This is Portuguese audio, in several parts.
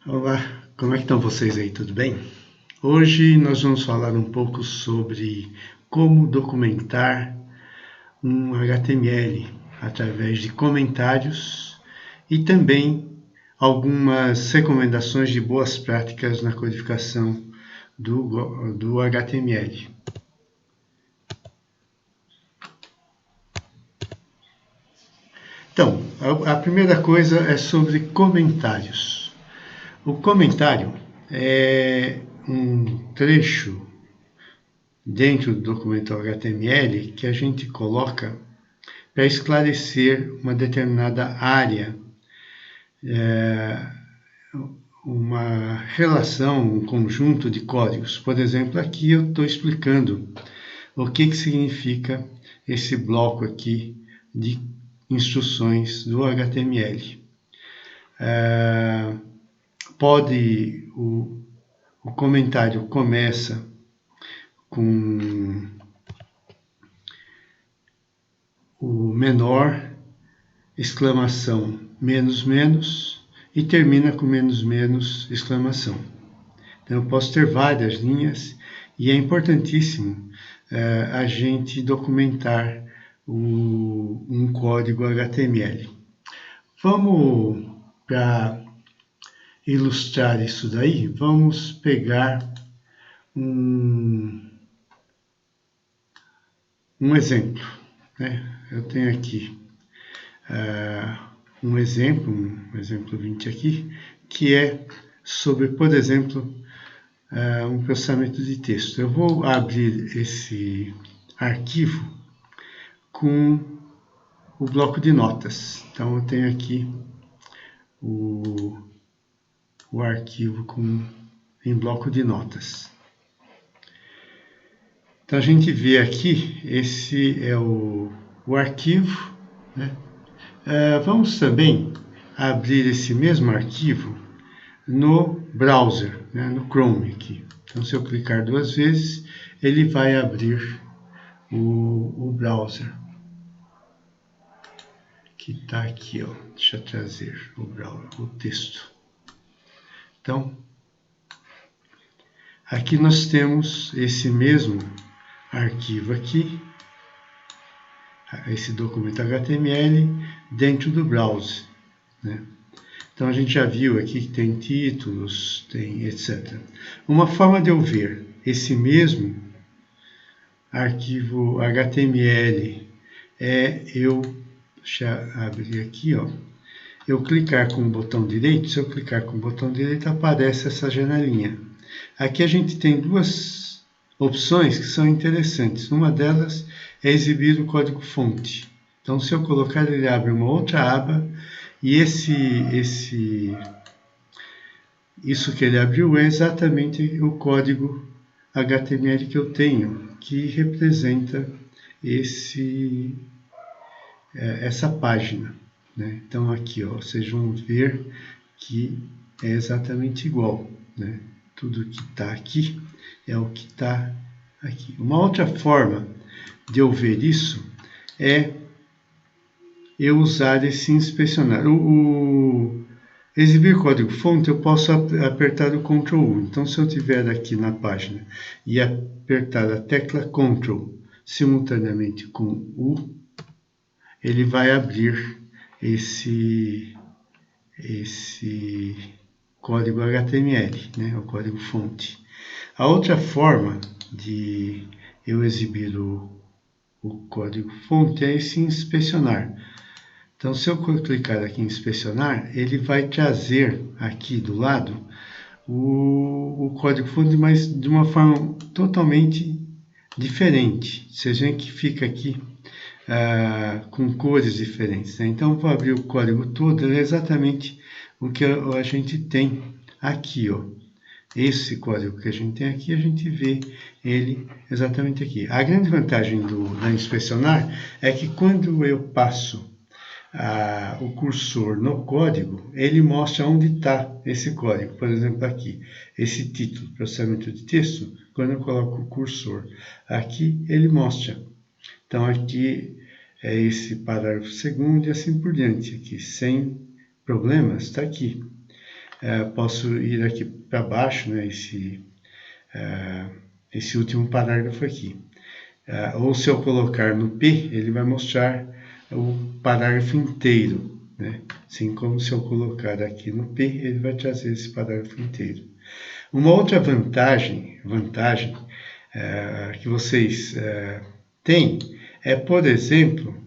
Olá, como é que estão vocês aí? Tudo bem? Hoje nós vamos falar um pouco sobre como documentar um HTML através de comentários e também algumas recomendações de boas práticas na codificação do HTML. Então, a primeira coisa é sobre comentários. O comentário é um trecho dentro do documento HTML que a gente coloca para esclarecer uma determinada área, uma relação, um conjunto de códigos. Por exemplo, aqui eu estou explicando o que significa esse bloco aqui de instruções do HTML. O comentário começa com o menor, exclamação, menos, menos, e termina com menos, menos, exclamação. Então, eu posso ter várias linhas e é importantíssimo a gente documentar um código HTML. Vamos, para ilustrar isso daí, vamos pegar um exemplo, né? Eu tenho aqui um exemplo 20 aqui, que é sobre, por exemplo, um processamento de texto. Eu vou abrir esse arquivo com o bloco de notas. Então, eu tenho aqui o arquivo em bloco de notas. Então, a gente vê aqui, esse é o arquivo, né? Vamos também abrir esse mesmo arquivo no browser, né, no Chrome aqui. Então, se eu clicar duas vezes, ele vai abrir o browser, que está aqui, ó. Deixa eu trazer o texto. Então, aqui nós temos esse mesmo arquivo aqui, esse documento HTML dentro do browser, né? Então, a gente já viu aqui que tem títulos, tem etc. Uma forma de eu ver esse mesmo arquivo HTML deixa eu abrir aqui, ó, eu clicar com o botão direito. Se eu clicar com o botão direito, aparece essa janelinha. Aqui a gente tem duas opções que são interessantes. Uma delas é exibir o código-fonte. Então, se eu colocar, ele abre uma outra aba e isso que ele abriu é exatamente o código HTML que eu tenho, que representa essa página, né? Então, aqui, ó, vocês vão ver que é exatamente igual, né? Tudo que está aqui é o que está aqui. Uma outra forma de eu ver isso é eu usar esse inspecionar. O exibir código-fonte, eu posso apertar o Ctrl U. Então, se eu estiver aqui na página e apertar a tecla Ctrl simultaneamente com U, ele vai abrir esse código HTML, né, o código-fonte. A outra forma de eu exibir o código-fonte é esse inspecionar. Então, se eu clicar aqui em inspecionar, ele vai trazer aqui do lado o código-fonte, mas de uma forma totalmente diferente. Vocês veem que fica aqui com cores diferentes, né? Então, vou abrir o código todo, é exatamente o que a gente tem aqui, ó. Esse código que a gente tem aqui, a gente vê ele exatamente aqui. A grande vantagem da inspecionar é que quando eu passo o cursor no código, ele mostra onde está esse código. Por exemplo, aqui, esse título, processamento de texto, quando eu coloco o cursor aqui, ele mostra. Então, aqui é esse parágrafo segundo e assim por diante. Aqui, sem problemas, está aqui. posso ir aqui para baixo, né, esse último parágrafo aqui. Ou se eu colocar no P, ele vai mostrar o parágrafo inteiro, né? Assim como se eu colocar aqui no P, ele vai trazer esse parágrafo inteiro. Uma outra vantagem que vocês têm é, por exemplo,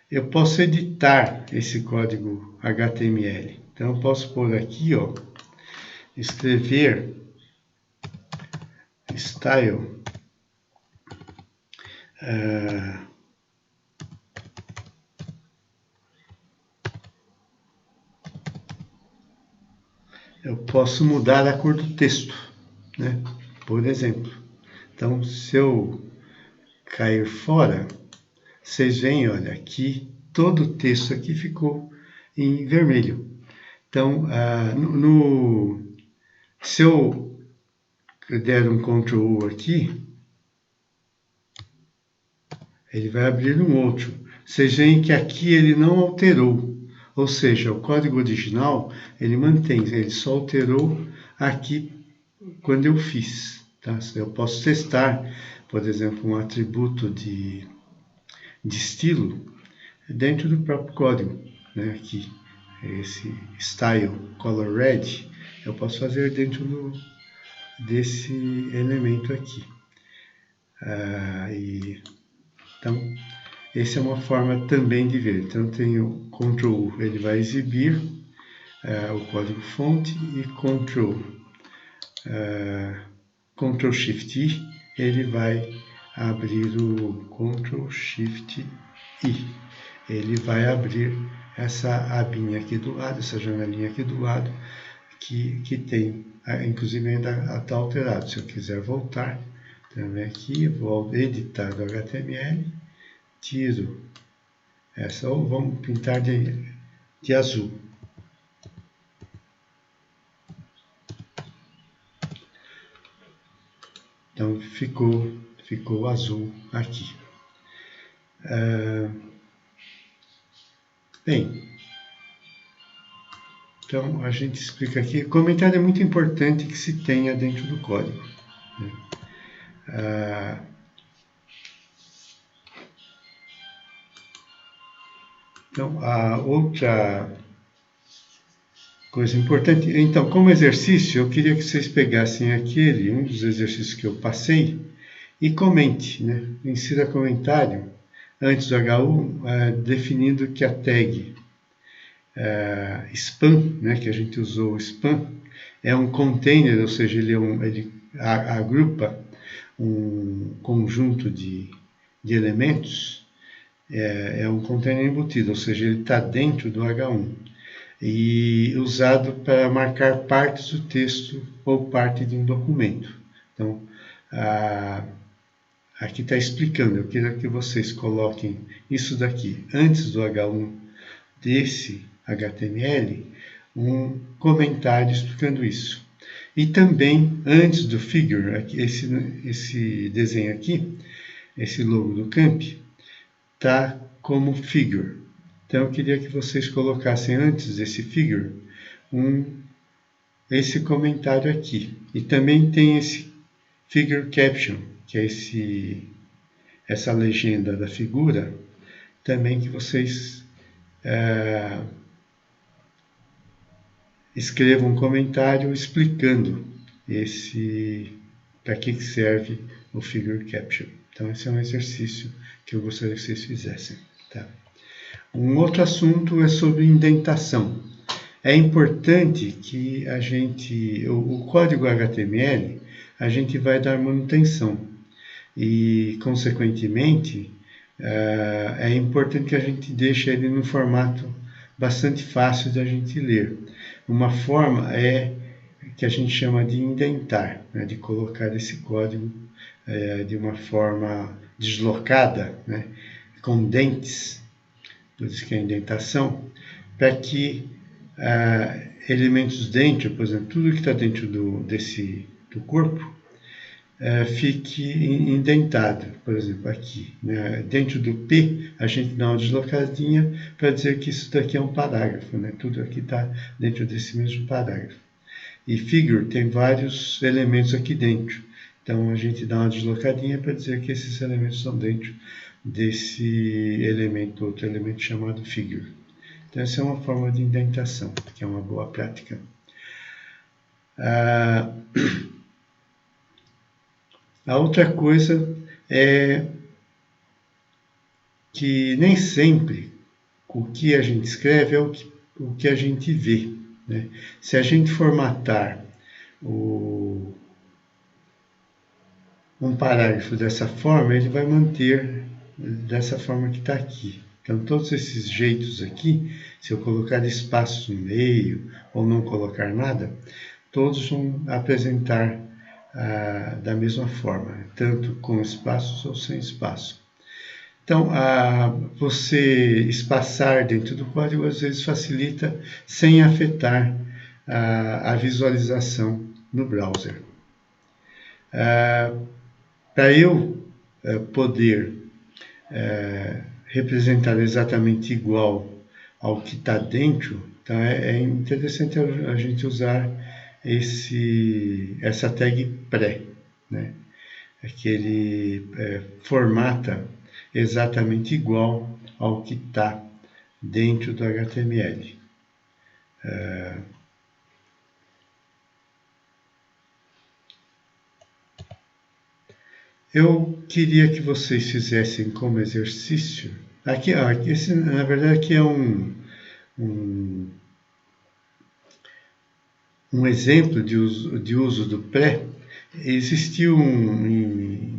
eu posso editar esse código HTML. Então, eu posso pôr aqui, ó, escrever style eu posso mudar a cor do texto, né? Por exemplo. Então, se eu cair fora, vocês veem, olha, aqui todo o texto aqui ficou em vermelho. Então, se eu der um Ctrl U aqui, ele vai abrir um outro. Vocês veem que aqui ele não alterou. Ou seja, o código original, ele mantém, ele só alterou aqui quando eu fiz. Tá? Eu posso testar, por exemplo, um atributo de estilo dentro do próprio código. Né? Aqui, esse style color red, eu posso fazer dentro desse elemento aqui. Então, essa é uma forma também de ver. Então, tem o Ctrl U, ele vai exibir o código fonte, e Ctrl Shift I, ele vai abrir o Ctrl Shift I. Ele vai abrir essa abinha aqui do lado, essa janelinha aqui do lado, que tem, inclusive ainda está alterado. Se eu quiser voltar, também aqui, vou editar do HTML, tiro essa, ou vamos pintar de azul. Então ficou azul aqui. Bem, então a gente explica aqui. Comentário é muito importante que se tenha dentro do código. Né? Então, a outra coisa importante, então, como exercício, eu queria que vocês pegassem um dos exercícios que eu passei, e comente, né? Insira comentário antes do H1, definindo que a tag spam, né, que a gente usou o spam, é um container, ou seja, ele agrupa um conjunto de elementos, é um container embutido, ou seja, ele está dentro do H1 e usado para marcar partes do texto ou parte de um documento. Então, aqui está explicando, eu quero que vocês coloquem isso daqui antes do H1 desse HTML, um comentário explicando isso. E também antes do figure, aqui, esse desenho aqui, esse logo do Camp, está como figure. Então eu queria que vocês colocassem antes desse figure esse comentário aqui. E também tem esse figure caption, que é essa legenda da figura, também que vocês escrevam um comentário explicando para que serve o figure caption. Então esse é um exercício que eu gostaria que vocês fizessem. Tá? Um outro assunto é sobre indentação. É importante que o código HTML, a gente vai dar manutenção e, consequentemente, é importante que a gente deixe ele num formato bastante fácil de a gente ler. Uma forma é que a gente chama de indentar, né, de colocar esse código de uma forma deslocada, né, com dentes, por isso que é indentação, para que elementos dentro, por exemplo, tudo que está dentro do corpo, fique indentado, por exemplo, aqui. Né? Dentro do P, a gente dá uma deslocadinha para dizer que isso daqui é um parágrafo, né? Tudo aqui está dentro desse mesmo parágrafo. E figure tem vários elementos aqui dentro. Então, a gente dá uma deslocadinha para dizer que esses elementos estão dentro desse elemento, outro elemento chamado figure. Então, essa é uma forma de indentação, que é uma boa prática. A outra coisa é que nem sempre o que a gente escreve é o que a gente vê. Né? Se a gente formatar um parágrafo dessa forma, ele vai manter dessa forma que está aqui. Então, todos esses jeitos aqui, se eu colocar espaço no meio ou não colocar nada, todos vão apresentar da mesma forma, tanto com espaços ou sem espaço. Então, você espaçar dentro do código às vezes facilita sem afetar a visualização no browser. Para eu poder representar exatamente igual ao que está dentro, então é interessante a gente usar essa tag pré, né? Que ele formata exatamente igual ao que está dentro do HTML. Eu queria que vocês fizessem como exercício. Aqui, esse, na verdade, aqui é um exemplo de uso do pré. Existiu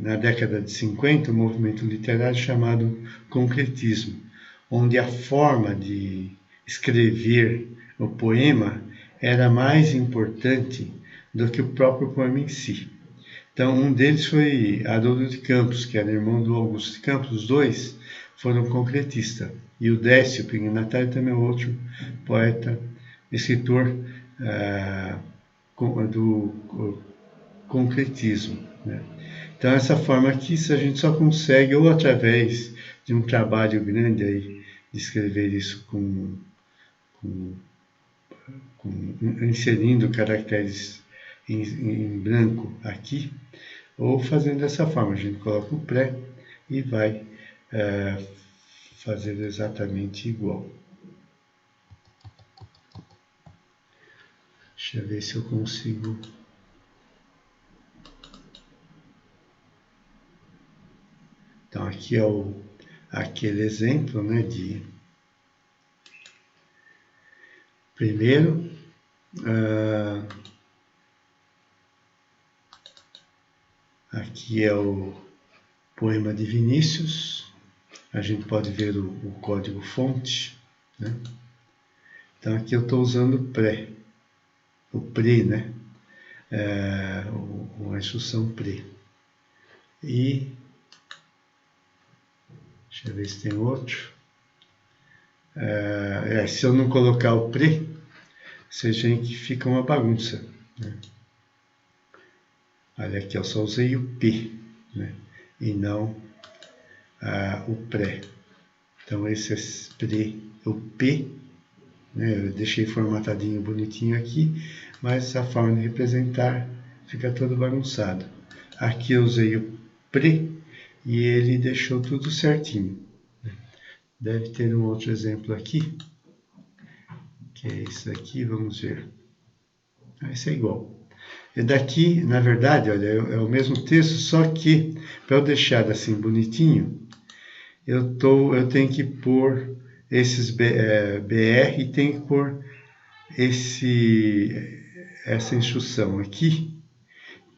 na década de 50 um movimento literário chamado concretismo, onde a forma de escrever o poema era mais importante do que o próprio poema em si. Então, um deles foi Haroldo de Campos, que era irmão do Augusto de Campos. Os dois foram concretistas. E o Décio Pignatari também é outro poeta, escritor do concretismo. Né? Então, essa forma aqui, a gente só consegue, ou através de um trabalho grande aí, de escrever isso inserindo caracteres em branco aqui, ou fazendo dessa forma. A gente coloca o pré e vai fazer exatamente igual. Deixa eu ver se eu consigo. Então, aqui é aquele exemplo, né, de primeiro, aqui é o poema de Vinícius. A gente pode ver o código fonte, né? Então, aqui eu estou usando o pre, né? A instrução pre. E deixa eu ver se tem outro. Se eu não colocar o pre, seja que fica uma bagunça. Né? Olha aqui, eu só usei o P, né? E não o pré. Então, esse é pre, o P, né? Eu deixei formatadinho, bonitinho aqui, mas a forma de representar fica todo bagunçado. Aqui eu usei o pre e ele deixou tudo certinho. Deve ter um outro exemplo aqui, que é esse aqui, vamos ver. Esse é igual. E daqui, na verdade, olha, é o mesmo texto, só que para eu deixar assim bonitinho, eu tenho que pôr esses BR e tenho que pôr essa instrução aqui,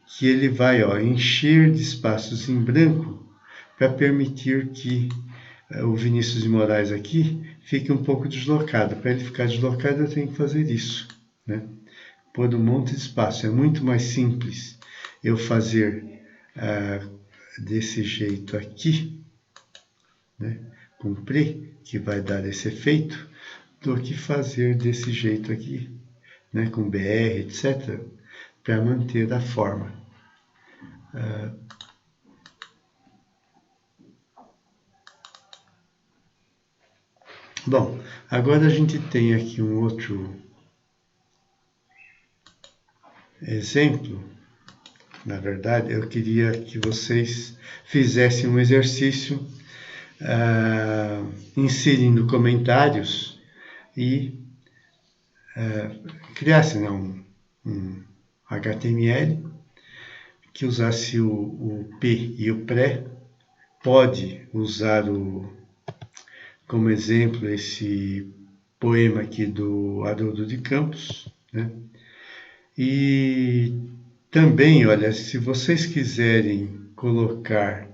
que ele vai encher de espaços em branco para permitir que o Vinícius de Moraes aqui fique um pouco deslocado. Para ele ficar deslocado, eu tenho que fazer isso, né? Pôr um monte de espaço. É muito mais simples eu fazer desse jeito aqui, né, com pre, que vai dar esse efeito, do que fazer desse jeito aqui, né, com BR, etc., para manter a forma. Bom, agora a gente tem aqui um outro exemplo. Na verdade, eu queria que vocês fizessem um exercício inserindo comentários e criassem um HTML que usasse o P e o pré. Pode usar como exemplo esse poema aqui do Haroldo de Campos, né? E também, olha, se vocês quiserem colocar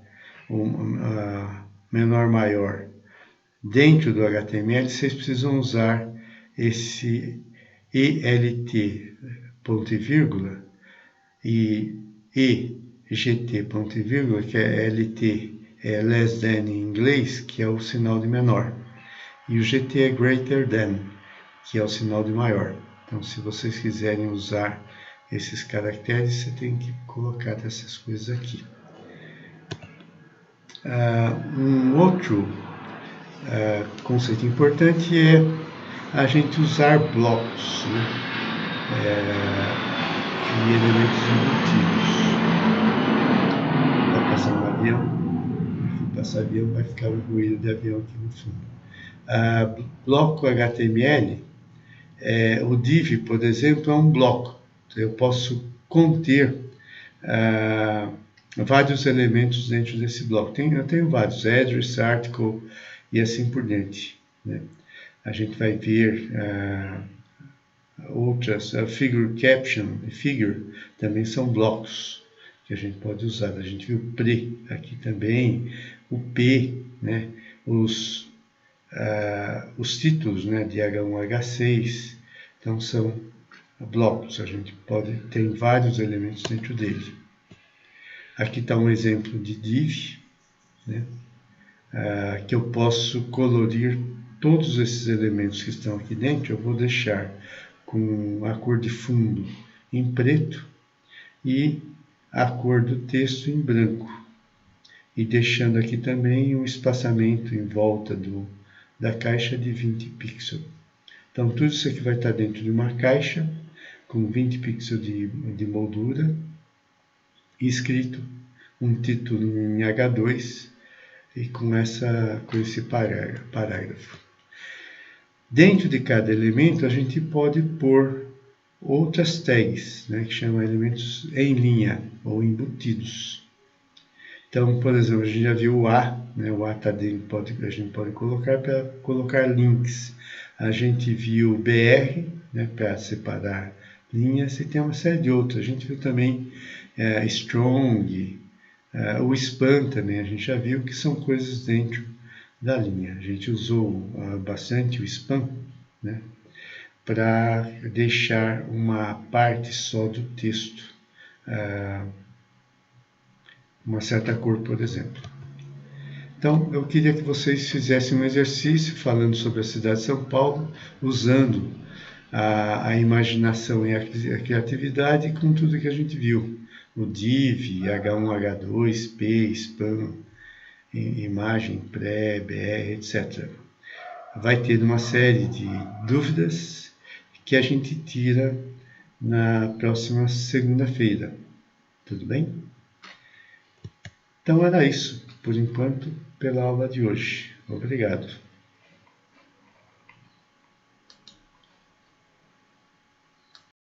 menor maior dentro do HTML, vocês precisam usar esse ELT ponto e vírgula e EGT ponto e vírgula, que é LT é less than em inglês, que é o sinal de menor, e o GT é greater than, que é o sinal de maior. Então, se vocês quiserem usar esses caracteres, você tem que colocar essas coisas aqui. Um outro conceito importante é a gente usar blocos, né? E elementos embutidos. Está passando um avião, se passar avião vai ficar o ruído de avião aqui no fundo. Bloco HTML, o div, por exemplo, é um bloco. Eu posso conter vários elementos dentro desse bloco. Eu tenho vários, address, article e assim por diante, né? A gente vai ver outras, figure caption e figure também são blocos que a gente pode usar. A gente viu o pre aqui também, o p, né? Os títulos, né, de H1, H6, então são blocos, a gente tem vários elementos dentro dele. Aqui está um exemplo de div, né, que eu posso colorir todos esses elementos que estão aqui dentro. Eu vou deixar com a cor de fundo em preto e a cor do texto em branco, e deixando aqui também um espaçamento em volta da caixa de 20 pixels. Então, tudo isso aqui vai estar dentro de uma caixa com 20 pixels de moldura, escrito um título em H2 e com esse parágrafo. Dentro de cada elemento, a gente pode pôr outras tags, né, que chamam elementos em linha ou embutidos. Então, por exemplo, a gente já viu o A, né? O A está dentro, a gente pode colocar para colocar links. A gente viu o BR, né, para separar linhas, e tem uma série de outros. A gente viu também strong, o span também, a gente já viu que são coisas dentro da linha. A gente usou bastante o span, né, para deixar uma parte só do texto, uma certa cor, por exemplo. Então, eu queria que vocês fizessem um exercício falando sobre a cidade de São Paulo, usando a imaginação e a criatividade com tudo que a gente viu. O div, H1, H2, P, span, imagem, pré, BR, etc. Vai ter uma série de dúvidas que a gente tira na próxima segunda-feira. Tudo bem? Então era isso, por enquanto, pela aula de hoje. Obrigado.